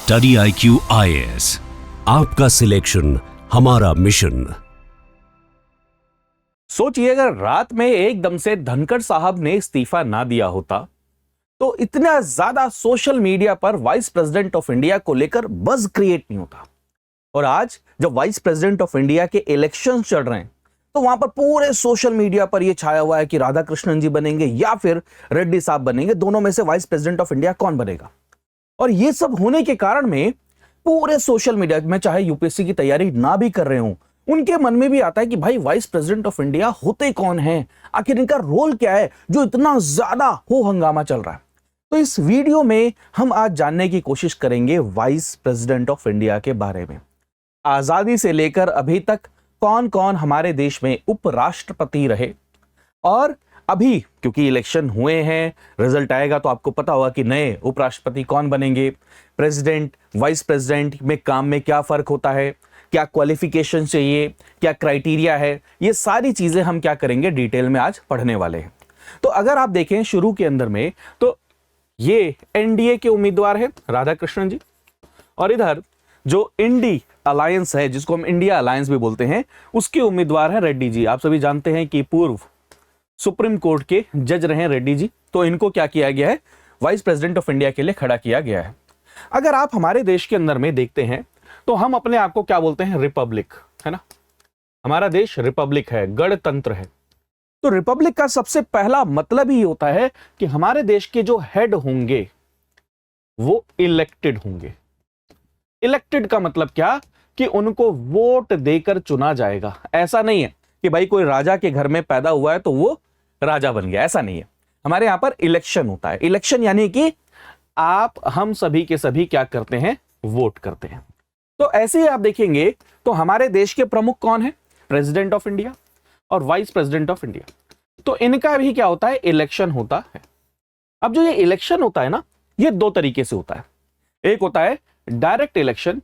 Study IQ IAS, आपका selection हमारा mission. सोचिए अगर रात में एकदम से धनखड़ साहब ने इस्तीफा ना दिया होता तो इतना ज्यादा सोशल मीडिया पर वाइस प्रेसिडेंट ऑफ इंडिया को लेकर बज़ क्रिएट नहीं होता। और आज जब वाइस प्रेसिडेंट ऑफ इंडिया के इलेक्शन चल रहे हैं तो वहां पर पूरे सोशल मीडिया पर यह छाया हुआ है कि राधाकृष्णन जी बनेंगे या फिर रेड्डी साहब बनेंगे, दोनों में से वाइस प्रेसिडेंट ऑफ इंडिया कौन बनेगा। और ये सब होने के कारण में पूरे सोशल मीडिया में, चाहे यूपीएससी की तैयारी ना भी कर रहे हो, उनके मन में भी आता है कि भाई वाइस प्रेसिडेंट ऑफ इंडिया होते कौन हैं, आखिर इनका रोल क्या है जो इतना ज्यादा हो हंगामा चल रहा है। तो इस वीडियो में हम आज जानने की कोशिश करेंगे वाइस प्रेसिडेंट ऑफ इंडिया के बारे में। आजादी से लेकर अभी तक कौन कौन हमारे देश में उपराष्ट्रपति रहे, और अभी क्योंकि इलेक्शन हुए हैं, रिजल्ट आएगा तो आपको पता होगा कि नए उपराष्ट्रपति कौन बनेंगे, प्रेसिडेंट वाइस प्रेसिडेंट में काम में क्या फर्क होता है, क्या क्वालिफिकेशन चाहिए, क्या क्राइटेरिया है, ये सारी चीजें हम क्या करेंगे डिटेल में आज पढ़ने वाले हैं। तो अगर आप देखें शुरू के अंदर में तो ये एनडीए के उम्मीदवार हैं राधाकृष्णन जी, और इधर जो इंडी अलायंस है जिसको हम इंडिया अलायंस भी बोलते हैं उसके उम्मीदवार हैं रेड्डी जी। आप सभी जानते हैं कि पूर्व सुप्रीम कोर्ट के जज रहे हैं रेड्डी जी, तो इनको क्या किया गया है, वाइस प्रेसिडेंट ऑफ इंडिया के लिए खड़ा किया गया है। अगर आप हमारे देश के अंदर में देखते हैं तो हम अपने आप को क्या बोलते हैं, रिपब्लिक, है ना। हमारा देश रिपब्लिक है, गणतंत्र है। तो रिपब्लिक का सबसे पहला मतलब ही होता है कि हमारे देश के जो हेड होंगे वो इलेक्टेड होंगे। इलेक्टेड का मतलब क्या कि उनको वोट देकर चुना जाएगा। ऐसा नहीं है कि भाई कोई राजा के घर में पैदा हुआ है तो वो राजा बन गया, ऐसा नहीं है। हमारे यहां पर इलेक्शन होता है। इलेक्शन यानी कि आप हम सभी के सभी क्या करते हैं, वोट करते हैं। तो ऐसे ही आप देखेंगे तो हमारे देश के प्रमुख कौन है, प्रेसिडेंट ऑफ इंडिया और वाइस प्रेसिडेंट ऑफ इंडिया। तो इनका भी क्या होता है, इलेक्शन होता है। अब जो ये इलेक्शन होता है ना, ये दो तरीके से होता है। एक होता है डायरेक्ट इलेक्शन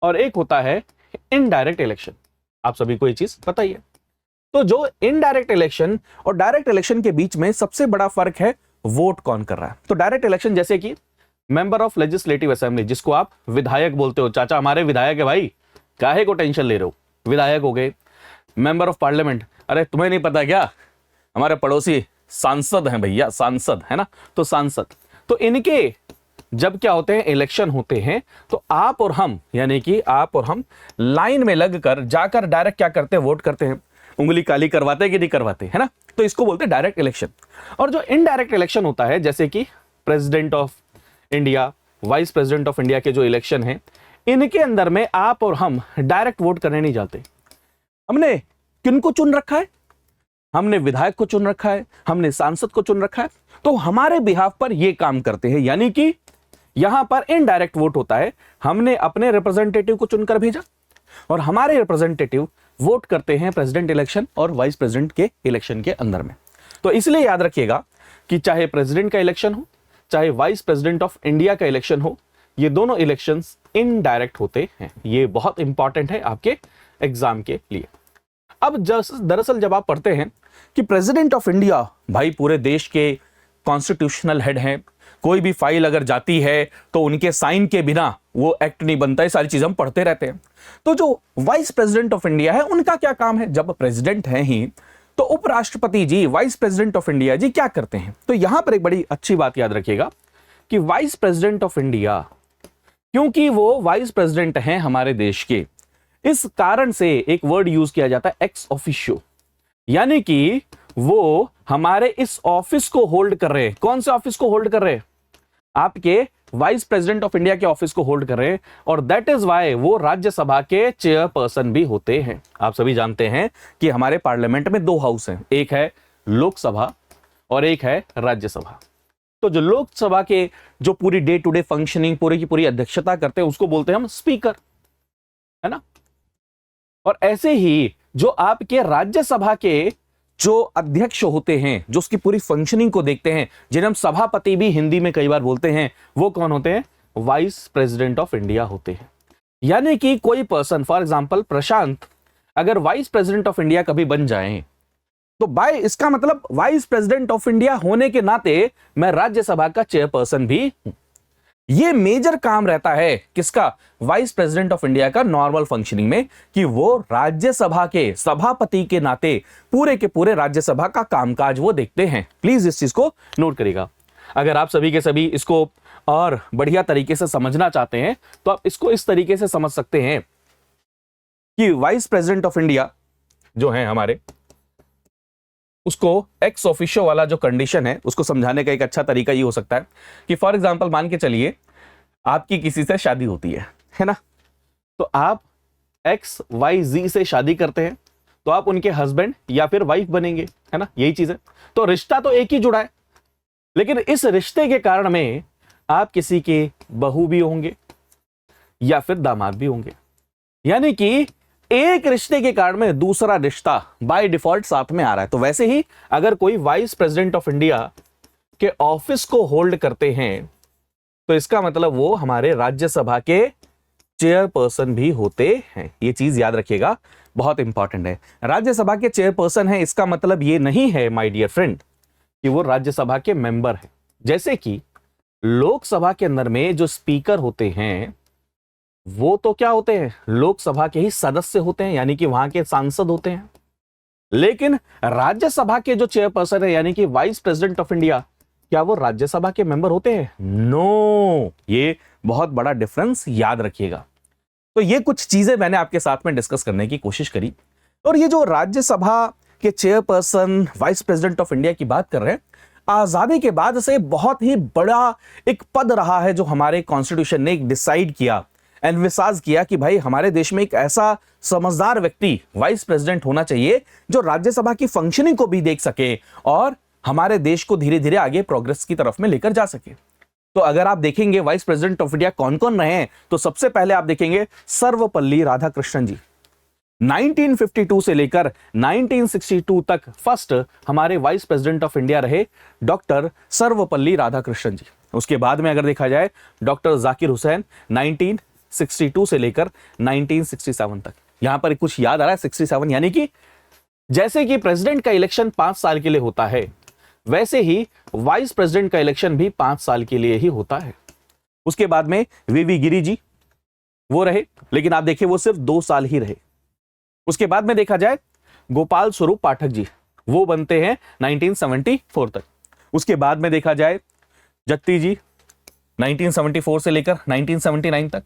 और एक होता है इनडायरेक्ट इलेक्शन। आप सभी को ये चीज पता ही है। तो जो इनडायरेक्ट इलेक्शन और डायरेक्ट इलेक्शन के बीच में सबसे बड़ा फर्क है वोट कौन कर रहा है। तो डायरेक्ट इलेक्शन जैसे कि मेंबर ऑफ लेजिस्लेटिव असेंबली, जिसको आप विधायक बोलते हो, चाचा हमारे विधायक है भाई, काहे को टेंशन ले रहे हो, विधायक हो गए। मेंबर ऑफ पार्लियामेंट, अरे तुम्हें नहीं पता क्या, हमारे पड़ोसी सांसद हैं भैया, सांसद है ना, तो सांसद। तो इनके जब क्या होते हैं, इलेक्शन होते हैं, तो आप और हम, यानी कि आप और हम लाइन में लगकर जाकर डायरेक्ट क्या करते हैं, वोट करते हैं। उंगली काली करवाते हैं कि नहीं करवाते, है ना। तो इसको बोलते हैं डायरेक्ट इलेक्शन। और जो इनडायरेक्ट इलेक्शन होता है, जैसे कि president of India, vice president of India के जो इलेक्शन है, इनके अंदर में आप और हम डायरेक्ट वोट करने नहीं जाते। हमने किनको चुन रखा है, हमने विधायक को चुन रखा है, हमने सांसद को चुन रखा है, तो हमारे बिहाफ पर ये काम करते हैं। यानी कि यहां पर इनडायरेक्ट वोट होता है, हमने अपने रिप्रेजेंटेटिव को चुनकर भेजा और हमारे रिप्रेजेंटेटिव वोट करते हैं प्रेसिडेंट इलेक्शन और वाइस प्रेसिडेंट के इलेक्शन के अंदर में। तो इसलिए याद रखिएगा कि चाहे प्रेसिडेंट का इलेक्शन हो, चाहे वाइस प्रेसिडेंट ऑफ इंडिया का इलेक्शन हो, ये दोनों इलेक्शंस इनडायरेक्ट होते हैं। ये बहुत इंपॉर्टेंट है आपके एग्जाम के लिए। अब दरअसल जब आप पढ़ते हैं कि प्रेसिडेंट ऑफ इंडिया भाई पूरे देश के कॉन्स्टिट्यूशनल हेड हैं, कोई भी फाइल अगर जाती है तो उनके साइन के बिना वो एक्ट नहीं बनता है, सारी चीजें हम पढ़ते रहते हैं। तो जो वाइस प्रेसिडेंट ऑफ इंडिया है उनका क्या काम है, जब प्रेसिडेंट हैं ही तो उपराष्ट्रपति जी, वाइस प्रेसिडेंट ऑफ इंडिया जी क्या करते हैं। तो यहां पर एक बड़ी अच्छी बात याद रखिएगा कि वाइस प्रेसिडेंट ऑफ इंडिया, क्योंकि वो वाइस प्रेसिडेंट हैं हमारे देश के, इस कारण से एक वर्ड यूज किया जाता है एक्स ऑफिशियो, यानी कि वो हमारे इस ऑफिस को होल्ड कर रहे हैं। कौन से ऑफिस को होल्ड कर रहे हैं, आपके वाइस प्रेसिडेंट ऑफ इंडिया के ऑफिस को होल्ड कर रहे हैं। और दैट इज वाई वो राज्यसभा के चेयरपर्सन भी होते हैं। आप सभी जानते हैं कि हमारे पार्लियामेंट में दो हाउस हैं, एक है लोकसभा और एक है राज्यसभा। तो जो लोकसभा के जो पूरी डे टू डे फंक्शनिंग, पूरी की पूरी अध्यक्षता करते हैं, उसको बोलते हैं हम स्पीकर, है ना। और ऐसे ही जो आपके राज्यसभा के जो अध्यक्ष होते हैं, जो उसकी पूरी फंक्शनिंग को देखते हैं, जिन्हें हम सभापति भी हिंदी में कई बार बोलते हैं, वो कौन होते हैं, वाइस प्रेसिडेंट ऑफ इंडिया होते हैं। यानी कि कोई पर्सन, फॉर एग्जांपल प्रशांत, अगर वाइस प्रेसिडेंट ऑफ इंडिया कभी बन जाएं तो बाय इसका मतलब वाइस प्रेसिडेंट ऑफ इंडिया होने के नाते मैं राज्यसभा का चेयरपर्सन भी हूं। ये मेजर काम रहता है किसका, वाइस प्रेसिडेंट ऑफ इंडिया का नॉर्मल फंक्शनिंग में, कि वो राज्यसभा के सभापति के नाते पूरे के पूरे राज्यसभा का कामकाज वो देखते हैं। प्लीज इस चीज को नोट करिएगा। अगर आप सभी के सभी इसको और बढ़िया तरीके से समझना चाहते हैं तो आप इसको इस तरीके से समझ सकते हैं कि वाइस प्रेसिडेंट ऑफ इंडिया जो है हमारे, उसको एक्स ऑफिशियो वाला जो कंडीशन है उसको समझाने का एक अच्छा तरीका ये हो सकता है कि फॉर एग्जांपल मान के चलिए आपकी किसी से शादी होती है ना, तो आप एक्स वाई जी से शादी करते हैं तो आप उनके हस्बैंड या फिर वाइफ बनेंगे, है ना, यही चीज है। तो रिश्ता तो एक ही जुड़ा है, लेकिन इस रिश्ते के कारण में आप किसी के बहू भी होंगे या फिर दामाद भी होंगे, यानी कि एक रिश्ते के कारण में दूसरा रिश्ता बाय डिफॉल्ट साथ में आ रहा है। तो वैसे ही अगर कोई वाइस प्रेसिडेंट ऑफ इंडिया के ऑफिस को होल्ड करते हैं तो इसका मतलब वो हमारे राज्यसभा के चेयरपर्सन भी होते हैं। ये चीज याद रखिएगा, बहुत इंपॉर्टेंट है। राज्यसभा के चेयरपर्सन है, इसका मतलब ये नहीं है माय डियर फ्रेंड कि वो राज्यसभा के मेंबर है। जैसे कि लोकसभा के अंदर में जो स्पीकर होते हैं वो तो क्या होते हैं, लोकसभा के ही सदस्य होते हैं, यानी कि वहां के सांसद होते हैं। लेकिन राज्यसभा के जो चेयरपर्सन है यानी कि वाइस प्रेसिडेंट ऑफ इंडिया, क्या वो राज्यसभा के मेंबर होते हैं? नो, ये बहुत बड़ा डिफरेंस याद रखिएगा। तो ये कुछ चीजें मैंने आपके साथ में डिस्कस करने की कोशिश करी। और ये जो राज्यसभा के chairperson vice president of India की बात कर रहे हैं, आजादी के बाद से बहुत ही बड़ा एक पद रहा है जो हमारे कॉन्स्टिट्यूशन ने डिसाइड किया, एनविसाज किया कि भाई हमारे देश में एक ऐसा समझदार व्यक्ति वाइस प्रेसिडेंट होना चाहिए जो राज्यसभा की फंक्शनिंग को भी देख सके और हमारे देश को धीरे धीरे आगे प्रोग्रेस की तरफ में लेकर जा सके। तो अगर आप देखेंगे वाइस प्रेसिडेंट ऑफ इंडिया कौन कौन रहे हैं, तो सबसे पहले आप देखेंगे सर्वपल्ली राधाकृष्णन जी। 1952 से लेकर 1962 तक फर्स्ट हमारे वाइस प्रेसिडेंट ऑफ इंडिया रहे डॉक्टर सर्वपल्ली राधाकृष्णन जी। उसके बाद में अगर देखा जाए डॉक्टर जाकिर हुसैन 1962 से लेकर 1967 तक। यहां पर कुछ याद आ रहा है 67, यानी कि जैसे कि प्रेसिडेंट का इलेक्शन 5 साल के लिए होता है, वैसे ही वाइस प्रेसिडेंट का इलेक्शन भी 5 साल के लिए ही होता है। उसके बाद में वीवी गिरी जी वो रहे, लेकिन आप देखिए वो सिर्फ 2 साल ही रहे। उसके बाद में देखा जाए गोपाल स्वरूप पाठक जी, वो बनते हैं 1974 तक। उसके बाद में देखा जाए जत्ती जी 1974 से लेकर 1979 तक,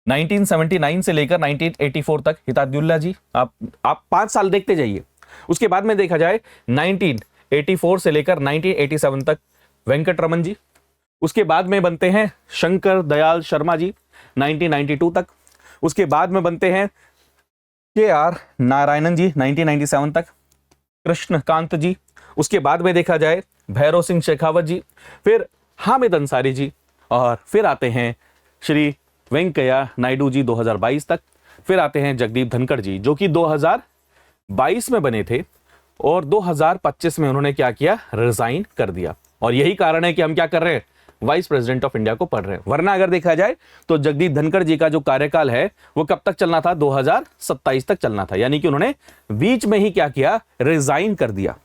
1979 से लेकर 1984 तक हिताजुल्ला जी, आप 5 साल देखते जाइए। उसके बाद में देखा जाए 1984 से लेकर 1987 तक वेंकट रमन जी। उसके बाद में बनते हैं शंकर दयाल शर्मा जी 1992 तक। उसके बाद में बनते हैं KR नारायणन जी 1997 तक, कृष्णकांत जी। उसके बाद में देखा जाए भैरव सिंह शेखावत जी, फिर हामिद अंसारी जी, और फिर आते हैं श्री वेंकैया नायडू जी 2022 तक। फिर आते हैं जगदीप धनखड़ जी जो कि 2022 में बने थे और 2025 में उन्होंने क्या किया, रिजाइन कर दिया। और यही कारण है कि हम क्या कर रहे हैं, वाइस प्रेसिडेंट ऑफ इंडिया को पढ़ रहे हैं। वरना अगर देखा जाए तो जगदीप धनखड़ जी का जो कार्यकाल है वो कब तक चलना था, 2027 तक चलना था, यानी कि उन्होंने बीच में ही क्या किया, रिजाइन कर दिया।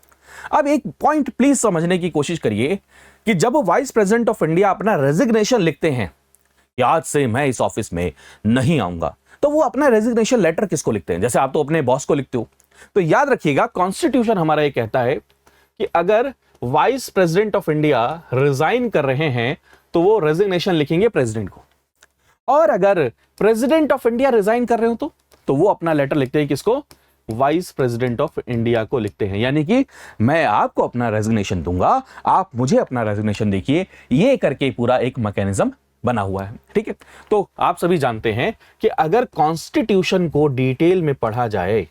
अब एक पॉइंट प्लीज समझने की कोशिश करिए कि जब वाइस प्रेसिडेंट ऑफ इंडिया अपना रेजिग्नेशन लिखते हैं कि आज से मैं इस ऑफिस में नहीं आऊंगा, तो वो अपना रेजिग्नेशन लेटर किसको लिखते हैं? जैसे आप तो अपने बॉस को लिखते हो। तो याद रखिएगा कॉन्स्टिट्यूशन हमारा ये कहता है कि अगर vice president of India resign कर रहे हैं तो वो रेजिग्नेशन लिखेंगे प्रेसिडेंट को, और अगर प्रेसिडेंट ऑफ इंडिया रिजाइन कर रहे हो तो वो अपना लेटर लिखते हैं किसको, वाइस प्रेसिडेंट ऑफ इंडिया को लिखते हैं। यानी कि मैं आपको अपना रेजिग्नेशन दूंगा, आप मुझे अपना रेजिग्नेशन देखिए, ये करके पूरा एक मैकेनिज्म बना हुआ है। ठीक है, तो आप सभी जानते हैं कि अगर कॉन्स्टिट्यूशन को डिटेल में पढ़ा जाए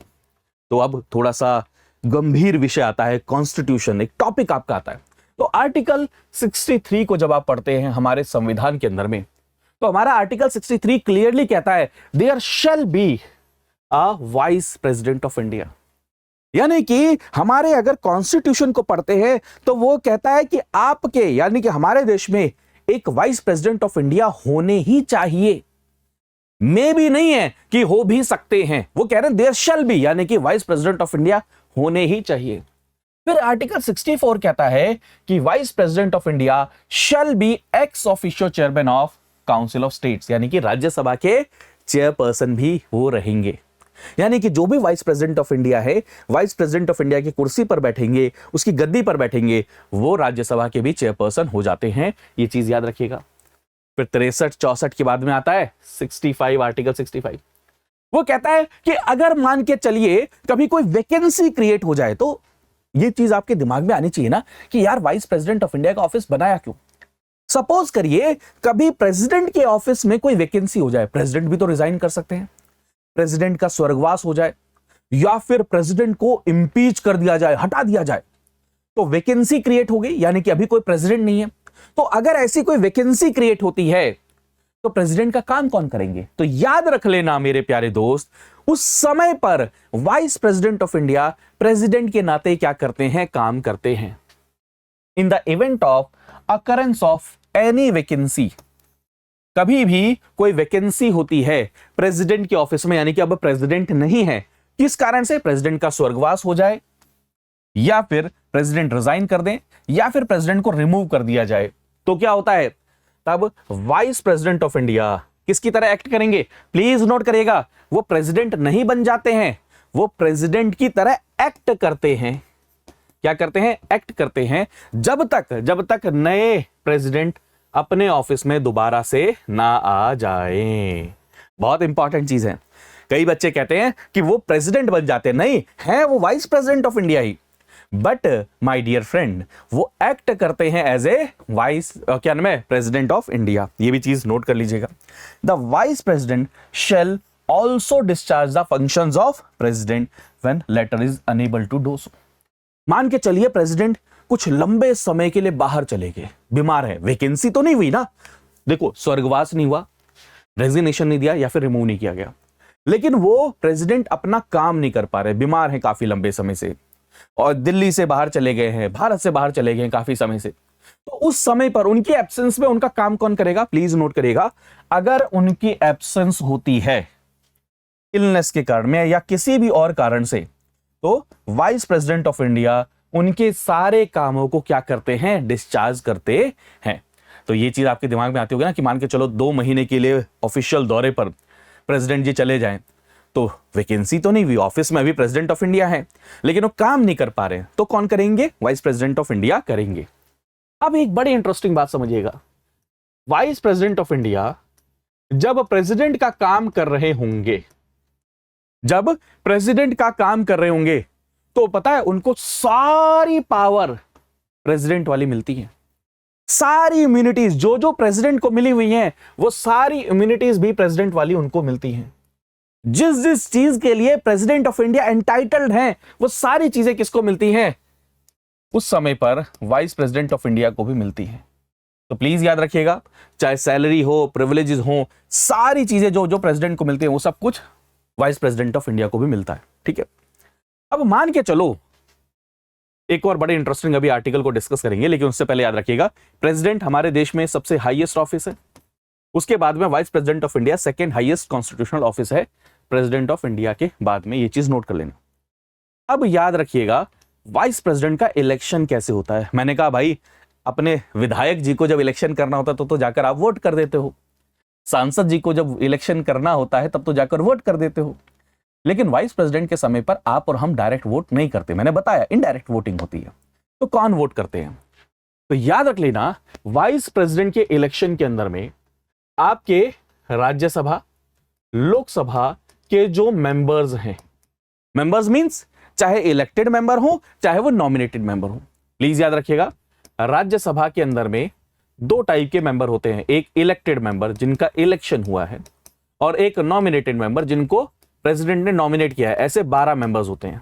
तो अब थोड़ा सा गंभीर विषय आता है, कॉन्स्टिट्यूशन एक टॉपिक आपका आता है। तो आर्टिकल 63 को जब आप पढ़ते हैं हमारे संविधान के अंदर में, तो हमारा आर्टिकल 63 क्लियरली कहता है there shall be a vice president of India. यानी कि हमारे अगर कॉन्स्टिट्यूशन को पढ़ते हैं तो वो कहता है कि आपके यानी कि हमारे देश में एक वाइस प्रेसिडेंट ऑफ इंडिया होने ही चाहिए। मे भी नहीं है कि हो भी सकते हैं, वो कह रहे हैं देयर शैल बी, यानी कि वाइस प्रेसिडेंट ऑफ इंडिया होने ही चाहिए। फिर आर्टिकल 64 कहता है कि vice president of India shall be ex officio chairman of council of states, यानी कि राज्यसभा के चेयरपर्सन भी वो रहेंगे। यानी कि जो भी वाइस प्रेसिडेंट ऑफ इंडिया है, वाइस प्रेसिडेंट ऑफ इंडिया की कुर्सी पर बैठेंगे, उसकी गद्दी पर बैठेंगे, वो राज्यसभा के भी चेयरपर्सन हो जाते हैं। ये चीज याद रखिएगा। फिर 63-64 के बाद में आता है 65, आर्टिकल 65। वो कहता है कि अगर मान के चलिए कभी कोई वैकेंसी क्रिएट हो जाए, तो ये चीज आपके दिमाग में आनी चाहिए ना कि यार वाइस प्रेसिडेंट ऑफ इंडिया का ऑफिस बनाया क्यों। सपोज करिए कभी प्रेसिडेंट के ऑफिस में कोई वैकेंसी हो जाए, प्रेसिडेंट भी तो रिजाइन कर सकते हैं, प्रेसिडेंट का स्वर्गवास हो जाए, या फिर प्रेसिडेंट को इंपीच कर दिया जाए, हटा दिया जाए, तो वैकेंसी क्रिएट हो गई, यानी कि अभी कोई प्रेसिडेंट नहीं है। तो अगर ऐसी कोई वैकेंसी क्रिएट होती है तो प्रेसिडेंट का काम कौन करेंगे? तो याद रख लेना मेरे प्यारे दोस्त, उस समय पर vice president of India president के नाते क्या करते हैं? काम करते हैं। In the event of occurrence of any vacancy, कभी भी कोई वैकेंसी होती है प्रेसिडेंट के ऑफिस में, यानी कि अब प्रेसिडेंट नहीं है, किस कारण से? प्रेसिडेंट का स्वर्गवास हो जाए, या फिर प्रेसिडेंट रिजाइन कर दें, या फिर प्रेसिडेंट को रिमूव कर दिया जाए, तो क्या होता है? तब वाइस प्रेसिडेंट ऑफ इंडिया किसकी तरह एक्ट करेंगे? प्लीज नोट करिएगा, वो प्रेसिडेंट नहीं बन जाते हैं, वो प्रेसिडेंट की तरह एक्ट करते हैं। क्या करते हैं? एक्ट करते हैं, जब तक नए प्रेसिडेंट अपने ऑफिस में दोबारा से ना आ जाए। बहुत इंपॉर्टेंट चीज है। कई बच्चे कहते हैं कि वो प्रेसिडेंट बन जाते हैं, नहीं है वो वाइस प्रेसिडेंट ऑफ इंडिया ही, बट माय डियर फ्रेंड वो एक्ट करते हैं एज ए वाइस क्या नाम है? President of India. ये भी चीज नोट कर लीजिएगा। The vice president shall also discharge the functions of president when latter is unable to do so. मान के चलिए प्रेसिडेंट कुछ लंबे समय के लिए बाहर चले गए, बीमार है, वैकेंसी तो नहीं हुई ना, देखो स्वर्गवास नहीं हुआ, रेजिग्नेशन नहीं दिया या फिर रिमूव नहीं किया गया, लेकिन वो प्रेसिडेंट अपना काम नहीं कर पा रहे, बीमार है काफी लंबे समय से, और दिल्ली से बाहर चले गए हैं, भारत से बाहर चले गए हैं काफी समय से, तो उस समय पर उनकी एब्सेंस में उनका काम कौन करेगा? प्लीज नोट करिएगा, अगर उनकी एब्सेंस होती है इलनेस के कारण में या किसी भी और कारण से, तो वाइस प्रेसिडेंट ऑफ इंडिया उनके सारे कामों को क्या करते हैं? डिस्चार्ज करते हैं। तो ये चीज आपके दिमाग में आती होगी ना कि मान के चलो 2 महीने के लिए ऑफिशियल दौरे पर प्रेसिडेंट जी चले जाएं, तो वैकेंसी तो नहीं हुई, ऑफिस में अभी प्रेसिडेंट ऑफ इंडिया है, लेकिन वो काम नहीं कर पा रहे, तो कौन करेंगे? वाइस प्रेसिडेंट ऑफ इंडिया करेंगे। अब एक बड़ी इंटरेस्टिंग बात समझिएगा, वाइस प्रेसिडेंट ऑफ इंडिया जब प्रेसिडेंट का काम कर रहे होंगे, जब प्रेसिडेंट का काम कर रहे होंगे, तो पता है उनको सारी पावर प्रेसिडेंट वाली मिलती है, सारी इम्यूनिटीज जो जो प्रेसिडेंट को मिली हुई हैं, वो सारी इम्यूनिटीज भी प्रेसिडेंट वाली उनको मिलती हैं। जिस जिस चीज के लिए प्रेसिडेंट ऑफ इंडिया एंटाइटल्ड हैं, वो सारी चीजें किसको मिलती हैं? उस समय पर वाइस प्रेसिडेंट ऑफ इंडिया को भी मिलती हैं। तो प्लीज याद रखिएगा, चाहे सैलरी हो, प्रिविलेजेस हो, सारी चीजें जो जो प्रेसिडेंट को मिलती हैं, वो सब कुछ वाइस प्रेसिडेंट ऑफ इंडिया को भी मिलता है। ठीक है, अब मान के चलो एक और बड़े इंटरेस्टिंग अभी आर्टिकल को डिस्कस करेंगे, लेकिन उससे पहले याद रखिएगा प्रेसिडेंट हमारे देश में सबसे हाईएस्ट ऑफिस है, उसके बाद में vice president of India second highest constitutional office है प्रेसिडेंट ऑफ इंडिया के बाद में। ये चीज नोट कर लेना। अब याद रखिएगा वाइस प्रेसिडेंट का इलेक्शन कैसे होता है। मैंने कहा भाई अपने विधायक जी को जब इलेक्शन करना होता है तो जाकर आप वोट कर देते हो, सांसद जी को जब इलेक्शन करना होता है तब तो जाकर वोट कर देते हो, लेकिन वाइस प्रेसिडेंट के समय पर आप और हम डायरेक्ट वोट नहीं करते, मैंने बताया इनडायरेक्ट वोटिंग होती है। तो कौन वोट करते हैं? तो याद रख लेना वाइस प्रेसिडेंट के इलेक्शन के अंदर में आपके राज्यसभा, लोकसभा के जो मेंबर्स हैं, मेंबर्स मींस चाहे इलेक्टेड मेंबर हो चाहे वो नॉमिनेटेड मेंबर हो। प्लीज याद रखिएगा राज्यसभा के अंदर में 2 टाइप के मेंबर होते हैं, एक इलेक्टेड मेंबर जिनका इलेक्शन हुआ है और एक नॉमिनेटेड मेंबर जिनको प्रेसिडेंट ने नॉमिनेट किया है। ऐसे 12 मेंबर्स होते हैं।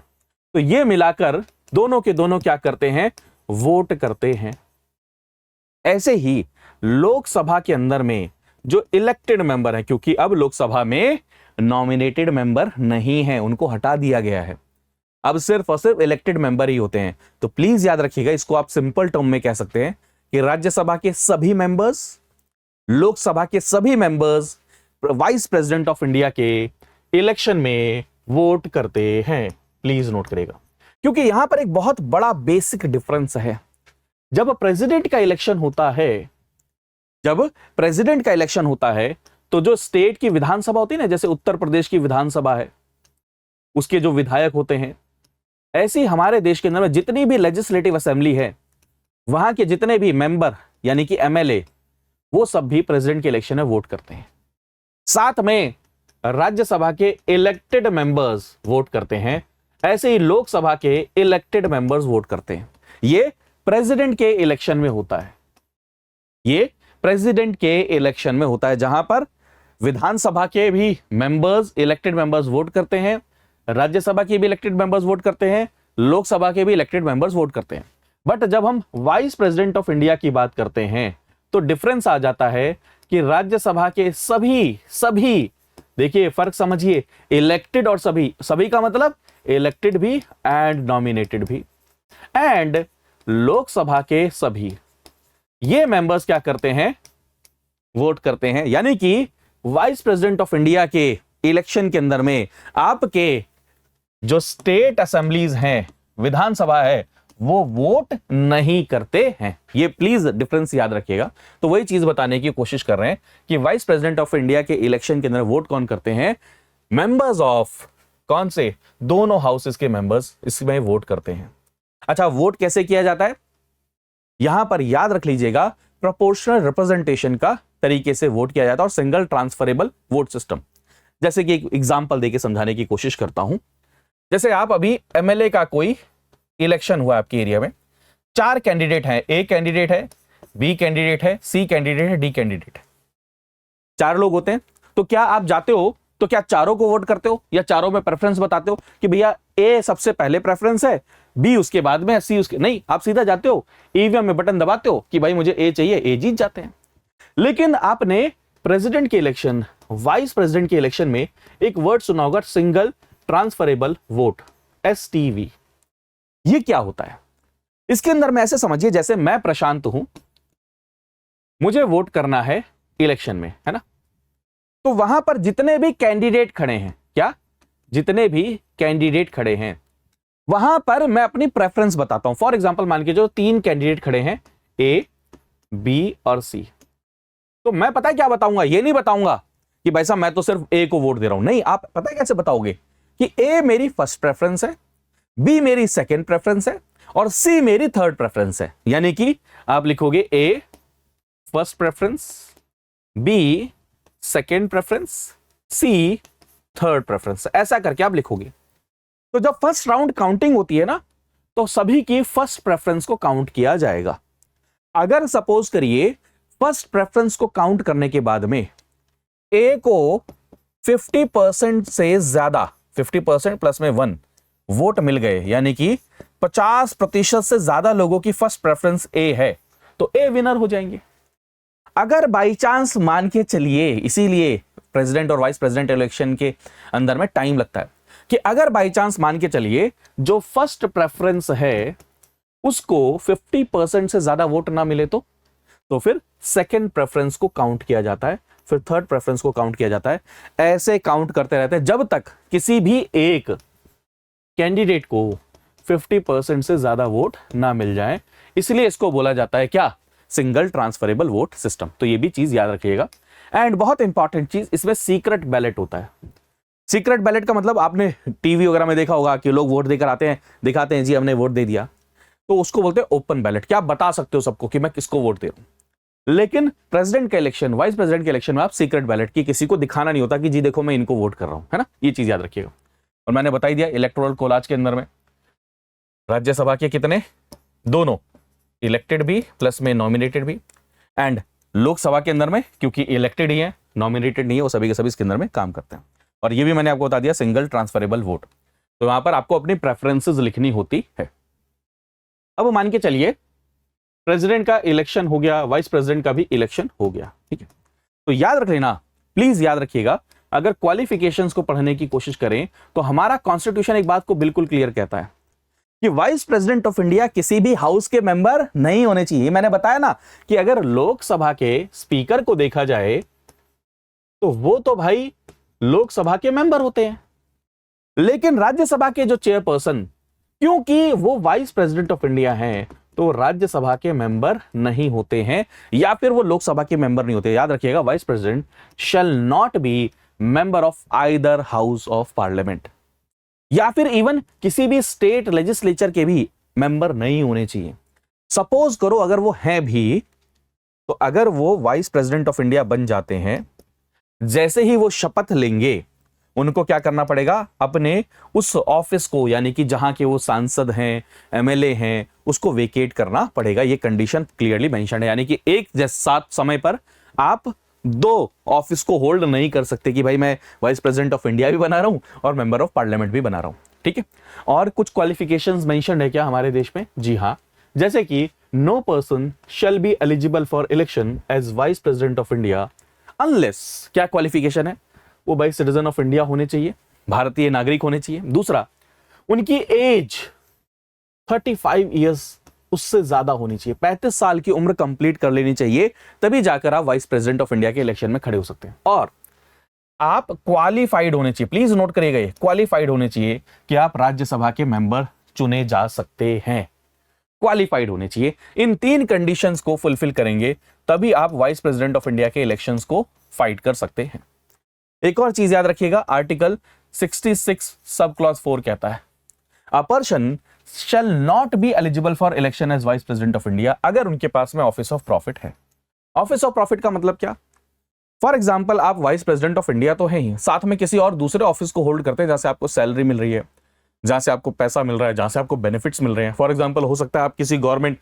तो ये मिलाकर दोनों के दोनों क्या करते हैं? वोट करते हैं। ऐसे ही लोकसभा के अंदर में जो इलेक्टेड मेंबर है, क्योंकि अब लोकसभा में नॉमिनेटेड मेंबर नहीं है, उनको हटा दिया गया है, अब सिर्फ और सिर्फ इलेक्टेड मेंबर ही होते हैं। तो प्लीज याद रखिएगा, इसको आप सिंपल टर्म में कह सकते हैं कि राज्यसभा के सभी मेंबर्स, लोकसभा के सभी members vice president of India के इलेक्शन में वोट करते हैं। प्लीज नोट करेगा, क्योंकि यहां पर एक बहुत बड़ा बेसिक डिफरेंस है। जब प्रेसिडेंट का इलेक्शन होता है जब प्रेसिडेंट का इलेक्शन होता है तो जो स्टेट की विधानसभा होती है ना, जैसे उत्तर प्रदेश की विधानसभा है, उसके जो विधायक होते हैं, ऐसी हमारे देश के अंदर में जितनी भी लेजिस्लेटिव असेंबली है, वहां के जितने भी मेंबर यानी कि एमएलए, वो सब भी प्रेसिडेंट के इलेक्शन में वोट करते हैं। साथ में राज्यसभा के इलेक्टेड मेंबर्स वोट करते हैं, ऐसे ही लोकसभा के इलेक्टेड मेंबर्स वोट करते हैं। ये प्रेसिडेंट के इलेक्शन में होता है, ये प्रेसिडेंट के इलेक्शन में होता है, जहां पर विधानसभा के भी मेंबर्स, इलेक्टेड मेंबर्स वोट करते हैं, राज्यसभा के भी इलेक्टेड मेंबर्स वोट करते हैं, लोकसभा के भी इलेक्टेड मेंबर्स वोट करते हैं। बट जब हम वाइस प्रेसिडेंट ऑफ इंडिया की बात करते हैं तो डिफरेंस आ जाता है कि राज्यसभा के सभी देखिए फर्क समझिए, इलेक्टेड और सभी का मतलब इलेक्टेड भी एंड नॉमिनेटेड भी, एंड लोकसभा के सभी ये मेंबर्स क्या करते हैं, वोट करते हैं। यानी कि वाइस प्रेसिडेंट ऑफ इंडिया के इलेक्शन के अंदर में आपके जो स्टेट असेंबलीज हैं, विधानसभा है, वो वोट नहीं करते हैं। ये प्लीज डिफरेंस याद रखिएगा। तो वही चीज बताने की कोशिश कर रहे हैं कि वाइस प्रेसिडेंट ऑफ इंडिया के इलेक्शन के अंदर वोट कौन करते हैं, मेंबर्स ऑफ कौन से, दोनों हाउसेस के मेंबर्स इसमें वोट करते हैं। अच्छा, वोट कैसे किया जाता है, यहां पर याद रख लीजिएगा, प्रोपोर्शनल रिप्रेजेंटेशन का तरीके से वोट किया जाता है और सिंगल ट्रांसफरेबल वोट सिस्टम। जैसे कि एक एग्जांपल देके समझाने की कोशिश करता हूं। जैसे आप अभी एमएलए का कोई इलेक्शन हुआ आपके एरिया में, 4 कैंडिडेट हैं, ए कैंडिडेट है, बी कैंडिडेट है, सी कैंडिडेट है, डी कैंडिडेट है, 4 लोग होते हैं। तो क्या आप जाते हो तो क्या चारों को वोट करते हो या चारों में प्रेफरेंस बताते हो कि भैया ए सबसे पहले प्रेफरेंस है, बी उसके बाद में है, सी उसके, नहीं, आप सीधा जाते हो ईवीएम में बटन दबाते हो कि भाई मुझे ए चाहिए, ए जीत जाते हैं। लेकिन आपने प्रेसिडेंट के इलेक्शन, वाइस प्रेसिडेंट के इलेक्शन में एक वर्ड सुना होगा, सिंगल ट्रांसफरेबल वोट, STV। ये क्या होता है, इसके अंदर में ऐसे समझिए जैसे मैं प्रशांत हूं, मुझे वोट करना है इलेक्शन में, है ना, तो वहां पर जितने भी कैंडिडेट खड़े हैं, क्या, जितने भी कैंडिडेट खड़े हैं, वहां पर मैं अपनी प्रेफरेंस बताता हूं। फॉर एग्जांपल मान के जो 3 कैंडिडेट खड़े हैं, A, B और C, तो मैं पता है क्या बताऊंगा, ये नहीं बताऊंगा कि भाई साहब मैं तो सिर्फ A को वोट दे रहा हूं, नहीं, आप पता है कैसे बताओगे कि A मेरी फर्स्ट प्रेफरेंस है, B मेरी सेकंड प्रेफरेंस है और C मेरी थर्ड प्रेफरेंस है। यानी कि आप लिखोगे A first preference, B second preference, C third preference, ऐसा करके आप लिखोगे। तो जब फर्स्ट राउंड काउंटिंग होती है ना, तो सभी की फर्स्ट प्रेफरेंस को काउंट किया जाएगा। अगर सपोज करिए फर्स्ट प्रेफरेंस को काउंट करने के बाद में A को 50% से ज्यादा, 50% प्लस में 1 वोट मिल गए, यानी कि 50% से ज्यादा लोगों की फर्स्ट प्रेफरेंस A है, तो A विनर हो जाएंगे। अगर बाई चांस मान के चलिए, इसीलिए प्रेसिडेंट और वाइस प्रेसिडेंट इलेक्शन के अंदर में टाइम लगता है, कि अगर बाई चांस मान के चलिए जो फर्स्ट प्रेफरेंस है उसको 50% से ज्यादा वोट ना मिले तो फिर सेकंड प्रेफरेंस को काउंट किया जाता है, फिर थर्ड प्रेफरेंस को काउंट किया जाता है। ऐसे काउंट करते रहते हैं जब तक किसी भी एक कैंडिडेट को 50% से ज्यादा वोट ना मिल जाए। इसलिए इसको बोला जाता है क्या, सिंगल ट्रांसफरेबल वोट सिस्टम। तो ये भी चीज याद रखिएगा। एंड बहुत इंपॉर्टेंट चीज, इसमें सीक्रेट बैलेट होता है। सीक्रेट बैलेट का मतलब आपने टीवी वगैरह में देखा होगा कि लोग वोट देकर आते हैं, दिखाते हैं जी हमने वोट दे दिया, तो उसको बोलते हैं ओपन बैलेट। क्या आप बता सकते हो सबको कि मैं किसको वोट दे रहा हूं। लेकिन प्रेसिडेंट का इलेक्शन, वाइस प्रेसिडेंट के इलेक्शन में आप सीक्रेट बैलेट की किसी को दिखाना नहीं होता कि जी देखो मैं इनको वोट कर रहा हूं, है ना, ये चीज याद रखिएगा। और मैंने बता ही दिया इलेक्टोरल कोलाज के अंदर में राज्यसभा के कितने, दोनों, इलेक्टेड भी प्लस में नॉमिनेटेड भी, एंड लोकसभा के अंदर में क्योंकि इलेक्टेड ही है, नॉमिनेटेड नहीं है, वो सभी के सभी इसके अंदर में काम करते हैं। और ये भी मैंने आपको बता दिया सिंगल ट्रांसफरेबल वोट। तो यहां पर आपको अपनी प्रेफरेंसेस लिखनी होती है। अब मान के चलिए प्रेसिडेंट का इलेक्शन हो गया, वाइस प्रेसिडेंट का भी इलेक्शन हो गया, ठीक है। तो याद रख लेना, प्लीज याद रखिएगा, अगर क्वालिफिकेशंस को पढ़ने की कोशिश करें तो हमारा कॉन्स्टिट्यूशन एक बात को बिल्कुल क्लियर कहता है कि वाइस प्रेसिडेंट ऑफ इंडिया किसी भी हाउस के मेंबर नहीं होने चाहिए। मैंने बताया ना कि अगर लोकसभा के स्पीकर को देखा जाए तो वो तो भाई लोकसभा के मेंबर होते हैं, लेकिन राज्यसभा के जो चेयरपर्सन, क्योंकि वो वाइस प्रेसिडेंट ऑफ इंडिया हैं, तो राज्यसभा के मेंबर नहीं होते हैं या फिर वो लोकसभा के मेंबर नहीं होते। याद रखिएगा, vice president shell not B member of either house of parliament, या फिर इवन किसी भी स्टेट लेजिस्लेचर के भी मेंबर नहीं होने चाहिए। सपोज करो अगर वो हैं भी, तो अगर वो वाइस प्रेसिडेंट ऑफ इंडिया बन जाते हैं, जैसे ही वो शपथ लेंगे उनको क्या करना पड़ेगा, अपने उस ऑफिस को, यानी कि जहां के वो सांसद हैं, एमएलए हैं, उसको वेकेट करना पड़ेगा। ये कंडीशन क्लियरली मेंशन है, यानी कि एक साथ समय पर आप दो ऑफिस को होल्ड नहीं कर सकते कि भाई मैं वाइस प्रेसिडेंट ऑफ इंडिया भी बना रहा हूं और मेंबर ऑफ पार्लियामेंट भी बना रहा हूं। ठीक है, और कुछ क्वालिफिकेशंस मेंशन है क्या हमारे देश में? जी हां, जैसे कि no person shall be eligible for election as vice president of India unless, क्या क्वालिफिकेशन है? वो भाई सिटीजन ऑफ इंडिया होने चाहिए, भारतीय नागरिक होने चाहिए। दूसरा, उनकी एज 35 इयर्स उससे ज्यादा होनी चाहिए, 35 साल की उम्र कंप्लीट कर लेनी चाहिए, तभी जाकर आप वाइस प्रेसिडेंट ऑफ इंडिया के इलेक्शन में खड़े हो सकते हैं। और आप क्वालिफाइड होने चाहिए, प्लीज नोट करिएगा, ये क्वालिफाइड होने चाहिए कि आप राज्यसभा के मेंबर चुने जा सकते हैं। क्वालिफाइड होने चाहिए। इन 3 कंडीशंस को फुलफिल करेंगे तभी आप वाइस प्रेसिडेंट ऑफ इंडिया के इलेक्शंस को फाइट कर सकते हैं। एक और चीज याद रखिएगा, आर्टिकल 66 सब क्लॉज 4 कहता है a person shall not be eligible for election as vice president of India अगर उनके पास में ऑफिस ऑफ प्रॉफिट है। ऑफिस ऑफ प्रॉफिट का मतलब क्या? फॉर एग्जाम्पल, आप वाइस प्रेसिडेंट ऑफ इंडिया तो है ही, साथ में किसी और दूसरे ऑफिस को होल्ड करते हैं जहां से आपको सैलरी मिल रही है, जहां से आपको पैसा मिल रहा है, जहां से आपको बेनिफिट्स मिल रहे हैं। फॉर एग्जाम्पल, हो सकता है आप किसी गवर्नमेंट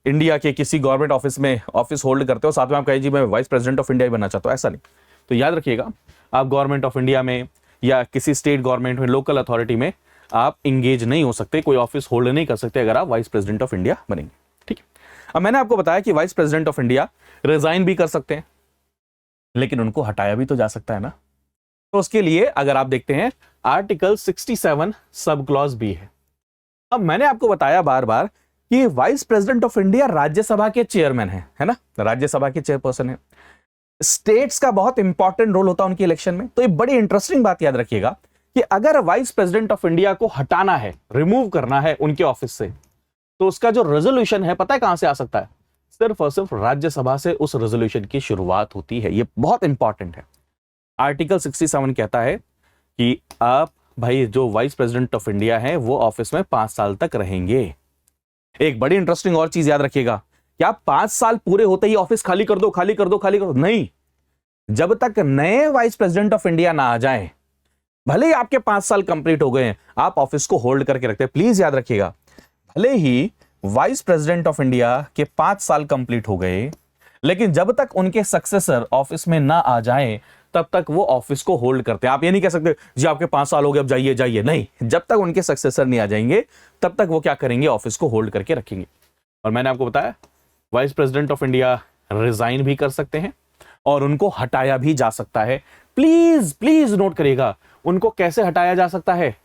इंडिया के किसी गवर्नमेंट ऑफिस में ऑफिस होल्ड करते हो, साथ में आप कहें जी मैं वाइस प्रेसिडेंट ऑफ इंडिया बनना चाहता हूं, ऐसा नहीं। तो याद रखिएगा, आप गवर्नमेंट ऑफ इंडिया में या किसी स्टेट गवर्नमेंट में, लोकल अथॉरिटी में आप इंगेज नहीं हो सकते, कोई ऑफिस होल्ड नहीं कर सकते अगर आप वाइस प्रेसिडेंट ऑफ इंडिया बनेंगे। ठीक है, अब मैंने आपको बताया कि vice president of India resign भी कर सकते हैं, लेकिन उनको हटाया भी तो जा सकता है ना। तो उसके लिए अगर आप देखते हैं आर्टिकल 67 सब क्लॉज बी है। अब मैंने आपको बताया बार बार कि vice president of India Rajya Sabha के चेयरमैन है ना, राज्यसभा के चेयरपर्सन है। स्टेट्स का बहुत इंपॉर्टेंट रोल होता है उनके इलेक्शन में। तो ये बड़ी इंटरेस्टिंग बात याद रखिएगा कि अगर वाइस प्रेसिडेंट ऑफ इंडिया को हटाना है, रिमूव करना है उनके ऑफिस से, तो उसका जो रेजोल्यूशन है पता है कहां से आ सकता है? सिर्फ और सिर्फ राज्यसभा से उस रेजोल्यूशन की शुरुआत होती है। ये बहुत इंपॉर्टेंट है। आर्टिकल 67 कहता है कि आप भाई जो वाइस प्रेसिडेंट ऑफ इंडिया है वो ऑफिस में 5 साल तक रहेंगे। एक बड़ी इंटरेस्टिंग और चीज याद रखिएगा कि आप 5 साल पूरे होते ही ऑफिस खाली कर दो, खाली कर दो, खाली कर दो, नहीं। जब तक नए वाइस प्रेसिडेंट ऑफ इंडिया ना आ जाए, भले ही आपके 5 साल कंप्लीट हो गए हैं, आप ऑफिस को होल्ड करके रखते हैं। प्लीज याद रखिएगा, भले ही वाइस प्रेसिडेंट ऑफ इंडिया के 5 साल कंप्लीट हो गए, लेकिन जब तक उनके सक्सेसर ऑफिस में ना आ जाए तब तक वो ऑफिस को होल्ड करते हैं। आप ये नहीं कह सकते जी आपके 5 साल हो गए अब जाइए जाइए, नहीं। जब तक उनके सक्सेसर नहीं आ जाएंगे तब तक वो क्या करेंगे? ऑफिस को होल्ड करके रखेंगे। और मैंने आपको बताया vice president of India resign भी कर सकते हैं और उनको हटाया भी जा सकता है। प्लीज प्लीज नोट करिएगा, उनको कैसे हटाया जा सकता है?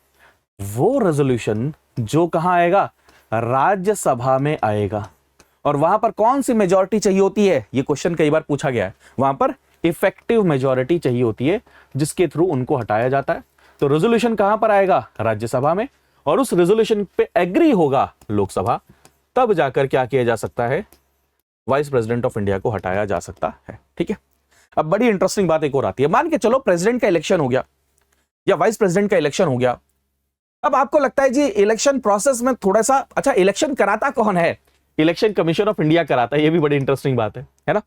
वो रेजोल्यूशन जो कहां आएगा? राज्यसभा में आएगा। और वहां पर कौन सी मेजॉरिटी चाहिए होती है? ये क्वेश्चन कई बार पूछा गया है। वहां पर इफेक्टिव मेजॉरिटी चाहिए होती है जिसके थ्रू उनको हटाया जाता है। तो रेजोल्यूशन कहां पर आएगा? राज्यसभा में। और उस रेजोल्यूशन पे एग्री होगा लोकसभा, तब जाकर क्या किया जा सकता है? वाइस प्रेसिडेंट ऑफ इंडिया को हटाया जा सकता है। ठीक है, अब बड़ी इंटरेस्टिंग बात एक और आती है। मान के चलो प्रेसिडेंट का इलेक्शन हो गया या वाइस प्रेसिडेंट का इलेक्शन हो गया। अब आपको लगता है जी इलेक्शन प्रोसेस में थोड़ा सा, अच्छा इलेक्शन कराता कौन है? इलेक्शन कमीशन ऑफ इंडिया कराता है। ये भी बड़ी इंटरेस्टिंग बात है ना।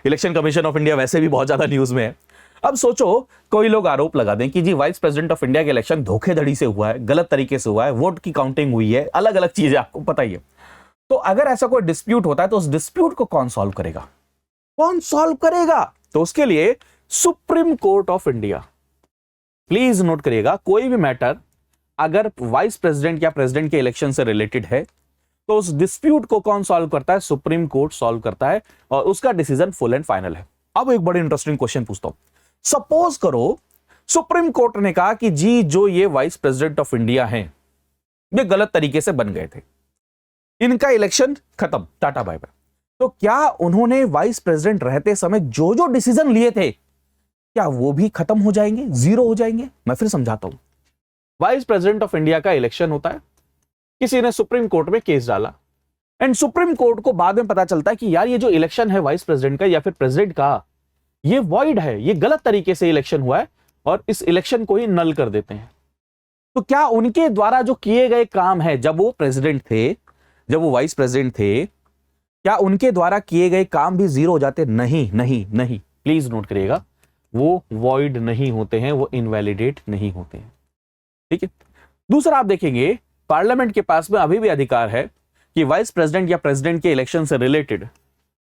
इलेक्शन कमीशन ऑफ इंडिया वैसे भी बहुत ज्यादा न्यूज में है। अब सोचो कोई लोग आरोप लगा दें कि जी वाइस प्रेसिडेंट ऑफ इंडिया का इलेक्शन धोखेधड़ी से हुआ है, गलत तरीके से हुआ है, वोट की काउंटिंग हुई है, अलग अलग चीजें आपको पता ही है। तो अगर ऐसा कोई डिस्प्यूट होता है तो उस डिस्प्यूट को कौन सॉल्व करेगा? कौन सॉल्व करेगा? तो उसके लिए supreme court of India. Please note करिएगा, कोई भी मैटर अगर वाइस प्रेसिडेंट या प्रेसिडेंट के इलेक्शन से रिलेटेड है तो उस डिस्प्यूट को कौन सॉल्व करता है? सुप्रीम कोर्ट सॉल्व करता है और उसका डिसीजन फुल एंड फाइनल है। अब एक बड़ी इंटरेस्टिंग क्वेश्चन पूछता हूं। सपोज करो सुप्रीम कोर्ट ने कहा कि जी जो ये वाइस प्रेसिडेंट ऑफ इंडिया हैं ये गलत तरीके से बन गए थे, इनका इलेक्शन खत्म, टाटा बाय बाय। तो क्या उन्होंने वाइस प्रेसिडेंट रहते समय जो जो डिसीजन लिए थे क्या वो भी खत्म हो जाएंगे, जीरो हो जाएंगे? मैं फिर समझाता हूं। वाइस प्रेसिडेंट ऑफ इंडिया का इलेक्शन होता है, किसी ने सुप्रीम कोर्ट में केस डाला एंड सुप्रीम कोर्ट को बाद में पता चलता है कि यार ये जो इलेक्शन है वाइस प्रेसिडेंट का या फिर प्रेसिडेंट का, ये वॉइड है, ये गलत तरीके से इलेक्शन हुआ है और इस इलेक्शन को ही नल कर देते हैं। तो क्या उनके द्वारा जो किए गए काम है, जब वो प्रेसिडेंट थे, जब वो वाइस प्रेसिडेंट थे, क्या उनके द्वारा किए गए काम भी जीरो हो जाते? नहीं नहीं नहीं, प्लीज नोट करिएगा, वो वॉइड नहीं होते हैं, वो इनवैलिडेट नहीं होते हैं। ठीक है। दूसरा आप देखेंगे, पार्लियामेंट के पास में अभी भी अधिकार है कि वाइस प्रेसिडेंट या प्रेसिडेंट के इलेक्शन से रिलेटेड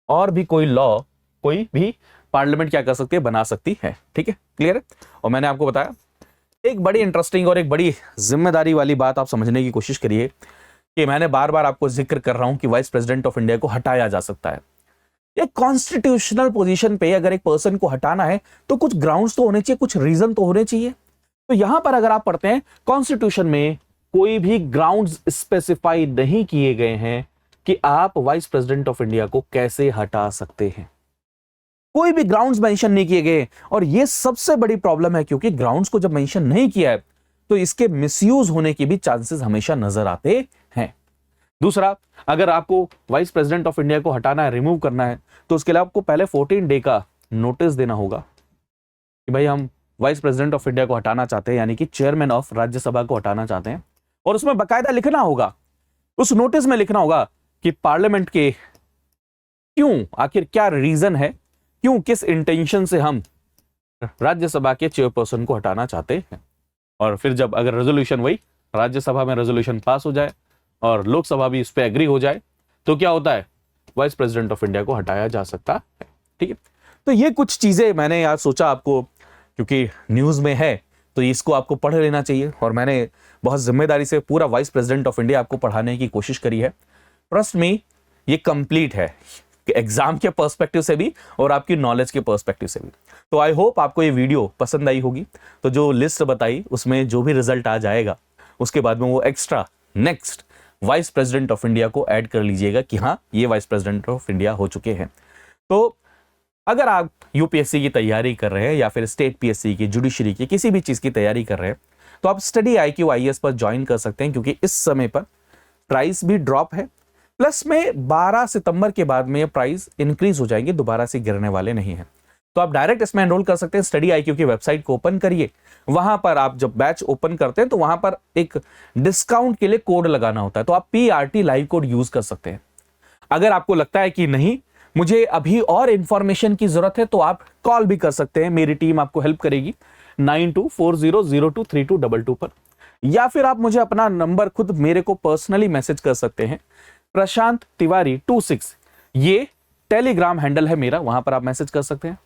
और भी कोई लॉ कोई भी पार्लियामेंट क्या कर सकती है, बना सकती है। ठीक है, क्लियर है। और मैंने आपको बताया एक बड़ी इंटरेस्टिंग और एक बड़ी जिम्मेदारी वाली बात आप समझने की कोशिश करिए कि मैंने बार बार आपको जिक्र कर रहा हूं कि वाइस प्रेसिडेंट ऑफ इंडिया को हटाया जा सकता है। एक कॉन्स्टिट्यूशनल पोजीशन पे अगर एक पर्सन को हटाना है तो कुछ ग्राउंड्स तो होने चाहिए, कुछ रीजन तो होने चाहिए। तो यहां पर अगर आप पढ़ते हैं कॉन्स्टिट्यूशन में कोई भी ग्राउंड्स स्पेसिफाई नहीं किए गए हैं कि आप वाइस प्रेसिडेंट ऑफ इंडिया को कैसे हटा सकते हैं। कोई भी ग्राउंड्स मेंशन नहीं किए गए और यह सबसे बड़ी प्रॉब्लम है, क्योंकि ग्राउंड्स को जब मेंशन नहीं किया है तो इसके मिसयूज होने के भी चांसेस हमेशा नजर आते हैं। दूसरा, अगर आपको वाइस प्रेसिडेंट ऑफ इंडिया को हटाना है, रिमूव करना है, तो उसके लिए आपको पहले 14 डे का नोटिस देना होगा कि भाई हम वाइस प्रेसिडेंट ऑफ इंडिया को हटाना चाहते हैं, यानी कि चेयरमैन ऑफ राज्यसभा को हटाना चाहते हैं। और उसमें बकायदा लिखना होगा, उस नोटिस में लिखना होगा कि पार्लियामेंट के क्यों, आखिर क्या रीजन है, क्यों, किस इंटेंशन से हम राज्यसभा के चेयरपर्सन को हटाना चाहते हैं। और फिर जब अगर रेजोल्यूशन, वही राज्यसभा में रेजोल्यूशन पास हो जाए और लोकसभा भी इस पे एग्री हो जाए, तो क्या होता है, वाइस प्रेसिडेंट ऑफ इंडिया को हटाया जा सकता है। ठीक है। तो ये कुछ चीजें मैंने यार सोचा आपको, क्योंकि न्यूज में है तो इसको आपको पढ़ लेना चाहिए, और मैंने बहुत जिम्मेदारी से पूरा वाइस प्रेसिडेंट ऑफ इंडिया आपको पढ़ाने की कोशिश करी है। ट्रस्ट मी, ये कंप्लीट है एग्जाम के पर्सपेक्टिव से भी और आपकी नॉलेज के पर्सपेक्टिव से भी। तो आई होप आपको ये वीडियो पसंद आई होगी। तो जो लिस्ट बताई उसमें जो भी रिजल्ट आ जाएगा उसके बाद में वो extra next vice president of India को ऐड कर लीजिएगा कि हाँ, ये वाइस प्रेसिडेंट ऑफ इंडिया हो चुके हैं। तो अगर आप यूपीएससी की तैयारी कर रहे हैं या फिर स्टेट पीएससी की, जुडिशरी की, किसी भी चीज की तैयारी कर रहे हैं, तो आप स्टडी IQ IAS पर ज्वाइन कर सकते हैं, क्योंकि इस समय पर प्राइस भी ड्रॉप है, प्लस में 12 सितंबर के बाद में ये प्राइस इंक्रीज हो जाएंगे, दोबारा से गिरने वाले नहीं है। तो आप डायरेक्ट इसमें एनरोल कर सकते हैं। स्टडी IQ की वेबसाइट को ओपन करिए, वहां पर आप जब बैच ओपन करते हैं तो वहां पर एक डिस्काउंट के लिए कोड लगाना होता है, तो आप PRT लाइव कोड यूज कर सकते हैं। अगर आपको लगता है कि नहीं, मुझे अभी और इंफॉर्मेशन की जरूरत है, तो आप कॉल भी कर सकते हैं, मेरी टीम आपको हेल्प करेगी 9240023222 पर, या फिर आप मुझे अपना नंबर खुद मेरे को पर्सनली मैसेज कर सकते हैं, प्रशांत तिवारी 26, ये टेलीग्राम हैंडल है मेरा, वहां पर आप मैसेज कर सकते हैं।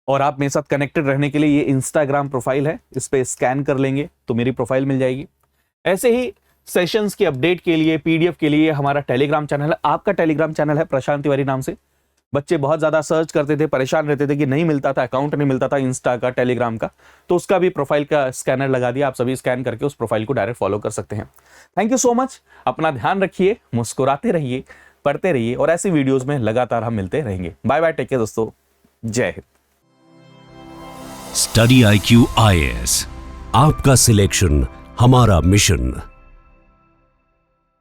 और आप मेरे साथ कनेक्टेड रहने के लिए ये इंस्टाग्राम प्रोफाइल है, इस पे स्कैन कर लेंगे तो मेरी प्रोफाइल मिल जाएगी। ऐसे ही सेशंस की अपडेट के लिए, PDF के लिए हमारा टेलीग्राम चैनल है, आपका टेलीग्राम चैनल है प्रशांत तिवारी नाम से। बच्चे बहुत ज्यादा सर्च करते थे, परेशान रहते थे कि नहीं मिलता था, अकाउंट नहीं मिलता था इंस्टा का, टेलीग्राम का, तो उसका भी प्रोफाइल का स्कैनर लगा दिया। आप सभी स्कैन करके उस प्रोफाइल को डायरेक्ट फॉलो कर सकते हैं। Thank you so much. अपना ध्यान रखिए, मुस्कुराते रहिए, पढ़ते रहिए, और ऐसी वीडियोज में लगातार हम मिलते रहेंगे। बाय बाय, टेक केयर दोस्तों, जय हिंद। स्टडी IQ IAS, आपका सिलेक्शन हमारा मिशन।